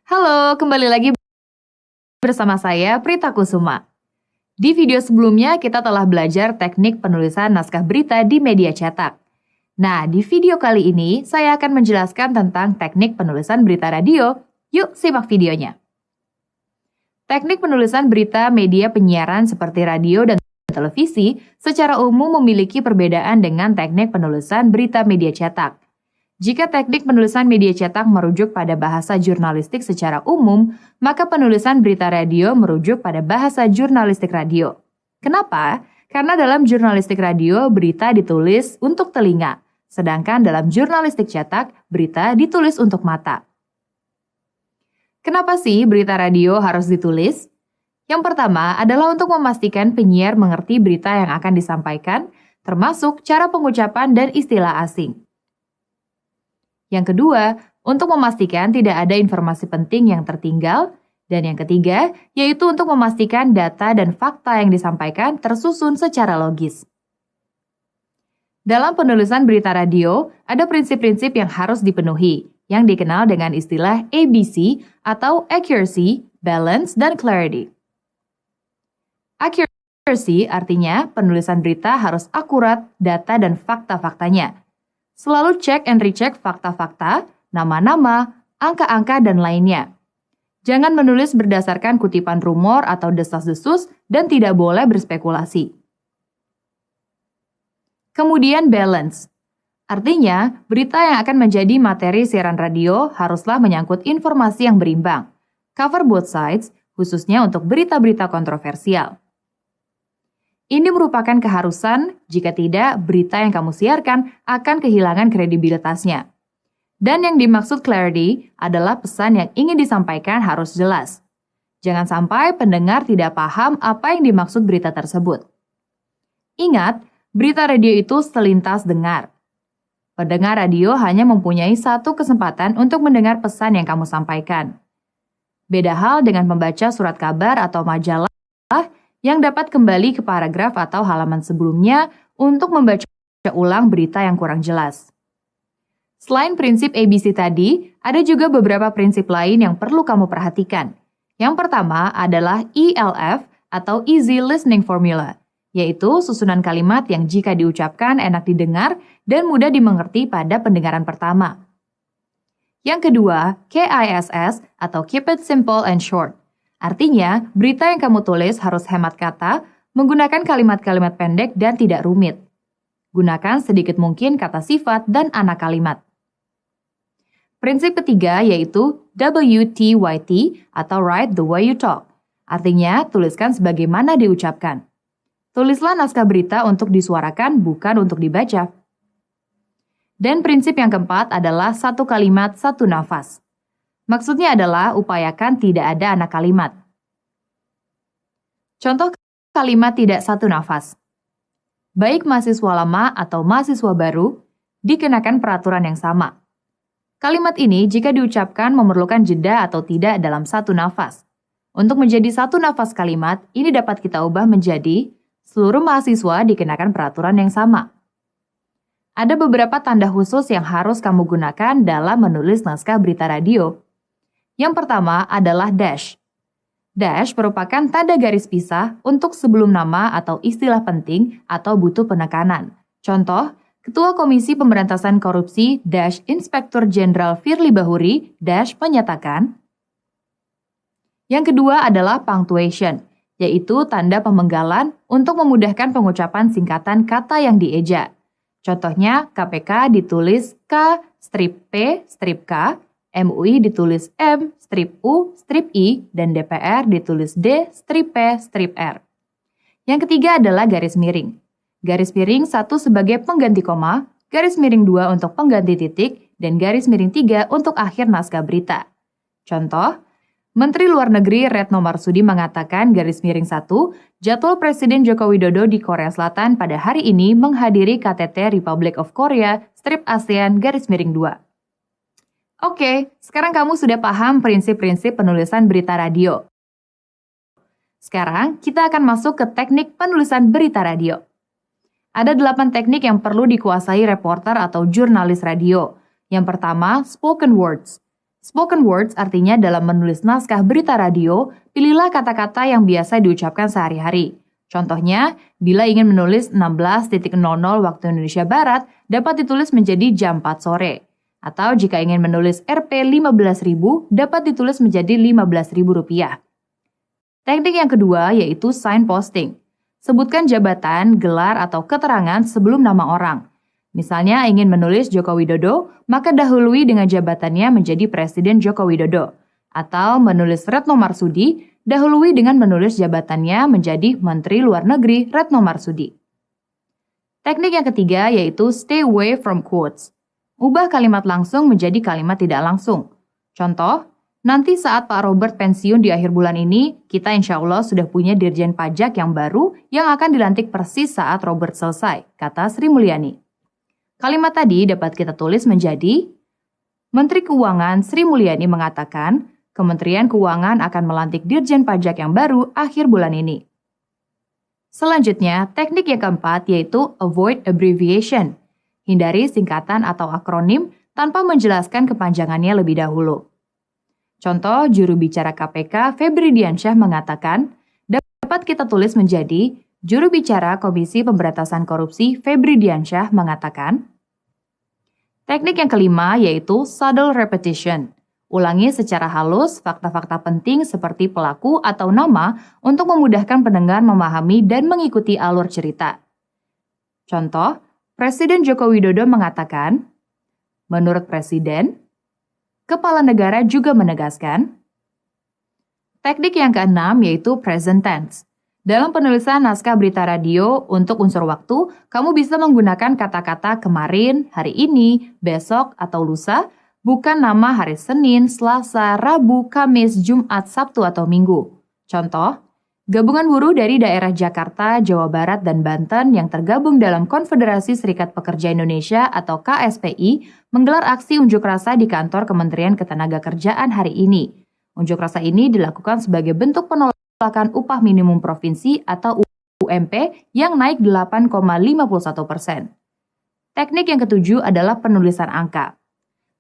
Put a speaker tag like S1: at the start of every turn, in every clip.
S1: Halo, kembali lagi bersama saya Prita Kusuma. Di video sebelumnya kita telah belajar teknik penulisan naskah berita di media cetak. Nah, di video kali ini saya akan menjelaskan tentang teknik penulisan berita radio. Yuk simak videonya. Teknik penulisan berita media penyiaran seperti radio dan televisi secara umum memiliki perbedaan dengan teknik penulisan berita media cetak. Jika teknik penulisan media cetak merujuk pada bahasa jurnalistik secara umum, maka penulisan berita radio merujuk pada bahasa jurnalistik radio. Kenapa? Karena dalam jurnalistik radio, berita ditulis untuk telinga, sedangkan dalam jurnalistik cetak, berita ditulis untuk mata. Kenapa sih berita radio harus ditulis? Yang pertama adalah untuk memastikan penyiar mengerti berita yang akan disampaikan, termasuk cara pengucapan dan istilah asing. Yang kedua, untuk memastikan tidak ada informasi penting yang tertinggal. Dan yang ketiga, yaitu untuk memastikan data dan fakta yang disampaikan tersusun secara logis. Dalam penulisan berita radio, ada prinsip-prinsip yang harus dipenuhi, yang dikenal dengan istilah ABC atau Accuracy, Balance, dan Clarity. Accuracy artinya penulisan berita harus akurat data dan fakta-faktanya. Selalu cek and recheck fakta-fakta, nama-nama, angka-angka, dan lainnya. Jangan menulis berdasarkan kutipan rumor atau desas-desus dan tidak boleh berspekulasi. Kemudian balance. Artinya, berita yang akan menjadi materi siaran radio haruslah menyangkut informasi yang berimbang. Cover both sides, khususnya untuk berita-berita kontroversial. Ini merupakan keharusan, jika tidak, berita yang kamu siarkan akan kehilangan kredibilitasnya. Dan yang dimaksud clarity adalah pesan yang ingin disampaikan harus jelas. Jangan sampai pendengar tidak paham apa yang dimaksud berita tersebut. Ingat, berita radio itu selintas dengar. Pendengar radio hanya mempunyai satu kesempatan untuk mendengar pesan yang kamu sampaikan. Beda hal dengan membaca surat kabar atau majalah yang dapat kembali ke paragraf atau halaman sebelumnya untuk membaca ulang berita yang kurang jelas. Selain prinsip ABC tadi, ada juga beberapa prinsip lain yang perlu kamu perhatikan. Yang pertama adalah ELF atau Easy Listening Formula, yaitu susunan kalimat yang jika diucapkan enak didengar dan mudah dimengerti pada pendengaran pertama. Yang kedua, KISS atau Keep It Simple and Short. Artinya, berita yang kamu tulis harus hemat kata, menggunakan kalimat-kalimat pendek dan tidak rumit. Gunakan sedikit mungkin kata sifat dan anak kalimat. Prinsip ketiga yaitu WTYT atau Write the Way You Talk. Artinya, tuliskan sebagaimana diucapkan. Tulislah naskah berita untuk disuarakan, bukan untuk dibaca. Dan prinsip yang keempat adalah satu kalimat, satu nafas. Maksudnya adalah upayakan tidak ada anak kalimat. Contoh kalimat tidak satu nafas. Baik mahasiswa lama atau mahasiswa baru, dikenakan peraturan yang sama. Kalimat ini jika diucapkan memerlukan jeda atau tidak dalam satu nafas. Untuk menjadi satu nafas kalimat, ini dapat kita ubah menjadi seluruh mahasiswa dikenakan peraturan yang sama. Ada beberapa tanda khusus yang harus kamu gunakan dalam menulis naskah berita radio. Yang pertama adalah dash. Dash merupakan tanda garis pisah untuk sebelum nama atau istilah penting atau butuh penekanan. Contoh, Ketua Komisi Pemberantasan Korupsi dash Inspektur Jenderal Firly Bahuri dash menyatakan. Yang kedua adalah punctuation, yaitu tanda pemenggalan untuk memudahkan pengucapan singkatan kata yang dieja. Contohnya, KPK ditulis K strip P strip K, MUI ditulis M strip U strip I, dan DPR ditulis D strip P strip R. Yang ketiga adalah garis miring. Garis miring 1 sebagai pengganti koma, garis miring 2 untuk pengganti titik, dan garis miring 3 untuk akhir naskah berita. Contoh, Menteri Luar Negeri Retno Marsudi mengatakan garis miring 1, jadwal Presiden Joko Widodo di Korea Selatan pada hari ini menghadiri KTT Republic of Korea strip ASEAN garis miring 2. Oke, sekarang kamu sudah paham prinsip-prinsip penulisan berita radio. Sekarang kita akan masuk ke teknik penulisan berita radio. Ada 8 teknik yang perlu dikuasai reporter atau jurnalis radio. Yang pertama, spoken words. Spoken words artinya dalam menulis naskah berita radio, pilihlah kata-kata yang biasa diucapkan sehari-hari. Contohnya, bila ingin menulis 16.00 waktu Indonesia Barat, dapat ditulis menjadi jam 4 sore. Atau jika ingin menulis Rp 15.000, dapat ditulis menjadi Rp15.000. Teknik yang kedua yaitu signposting. Sebutkan jabatan, gelar, atau keterangan sebelum nama orang. Misalnya ingin menulis Joko Widodo, maka dahului dengan jabatannya menjadi Presiden Joko Widodo. Atau menulis Retno Marsudi, dahului dengan menulis jabatannya menjadi Menteri Luar Negeri Retno Marsudi. Teknik yang ketiga yaitu stay away from quotes. Ubah kalimat langsung menjadi kalimat tidak langsung. Contoh, nanti saat Pak Robert pensiun di akhir bulan ini, kita insya Allah sudah punya Dirjen Pajak yang baru yang akan dilantik persis saat Robert selesai, kata Sri Mulyani. Kalimat tadi dapat kita tulis menjadi, Menteri Keuangan Sri Mulyani mengatakan, Kementerian Keuangan akan melantik Dirjen Pajak yang baru akhir bulan ini. Selanjutnya, teknik yang keempat yaitu avoid abbreviation. Hindari singkatan atau akronim tanpa menjelaskan kepanjangannya lebih dahulu. Contoh, juru bicara KPK Febri Diansyah mengatakan, dapat kita tulis menjadi, juru bicara Komisi Pemberantasan Korupsi Febri Diansyah mengatakan. Teknik yang kelima yaitu subtle repetition. Ulangi secara halus fakta-fakta penting seperti pelaku atau nama untuk memudahkan pendengar memahami dan mengikuti alur cerita. Contoh, Presiden Joko Widodo mengatakan, menurut Presiden, Kepala Negara juga menegaskan. Teknik yang keenam yaitu present tense. Dalam penulisan naskah berita radio untuk unsur waktu, kamu bisa menggunakan kata-kata kemarin, hari ini, besok, atau lusa, bukan nama hari Senin, Selasa, Rabu, Kamis, Jumat, Sabtu, atau Minggu. Contoh, gabungan buruh dari daerah Jakarta, Jawa Barat, dan Banten yang tergabung dalam Konfederasi Serikat Pekerja Indonesia atau KSPI menggelar aksi unjuk rasa di kantor Kementerian Ketenagakerjaan hari ini. Unjuk rasa ini dilakukan sebagai bentuk penolakan upah minimum provinsi atau UMP yang naik 8,51%. Teknik yang ketujuh adalah penulisan angka.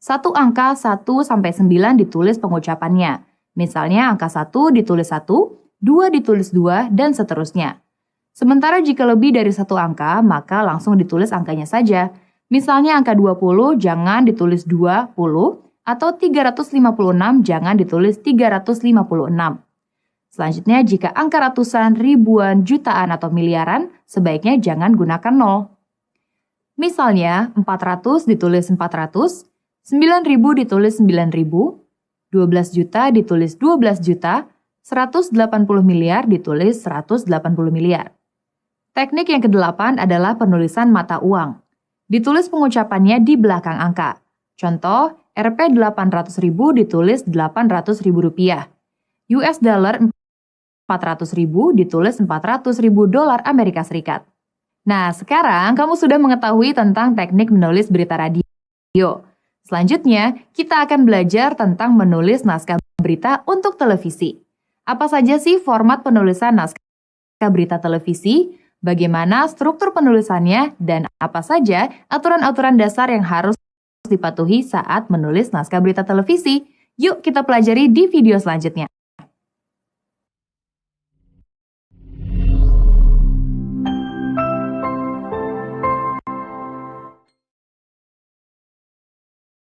S1: Satu angka 1-9 ditulis pengucapannya. Misalnya angka 1 ditulis 1, 2 ditulis 2, dan seterusnya. Sementara jika lebih dari satu angka, maka langsung ditulis angkanya saja. Misalnya angka 20 jangan ditulis 20, atau 356 jangan ditulis 356. Selanjutnya, jika angka ratusan, ribuan, jutaan, atau miliaran, sebaiknya jangan gunakan 0. Misalnya, 400 ditulis 400, 9.000 ditulis 9.000, 12 juta ditulis 12 juta, 180 miliar ditulis 180 miliar. Teknik yang kedelapan adalah penulisan mata uang. Ditulis pengucapannya di belakang angka. Contoh, Rp 800.000 ditulis 800.000 rupiah. US dollar 400.000 ditulis 400.000 dolar Amerika Serikat. Nah, sekarang kamu sudah mengetahui tentang teknik menulis berita radio. Selanjutnya, kita akan belajar tentang menulis naskah berita untuk televisi. Apa saja sih format penulisan naskah berita televisi? Bagaimana struktur penulisannya? Dan apa saja aturan-aturan dasar yang harus dipatuhi saat menulis naskah berita televisi? Yuk kita pelajari di video selanjutnya.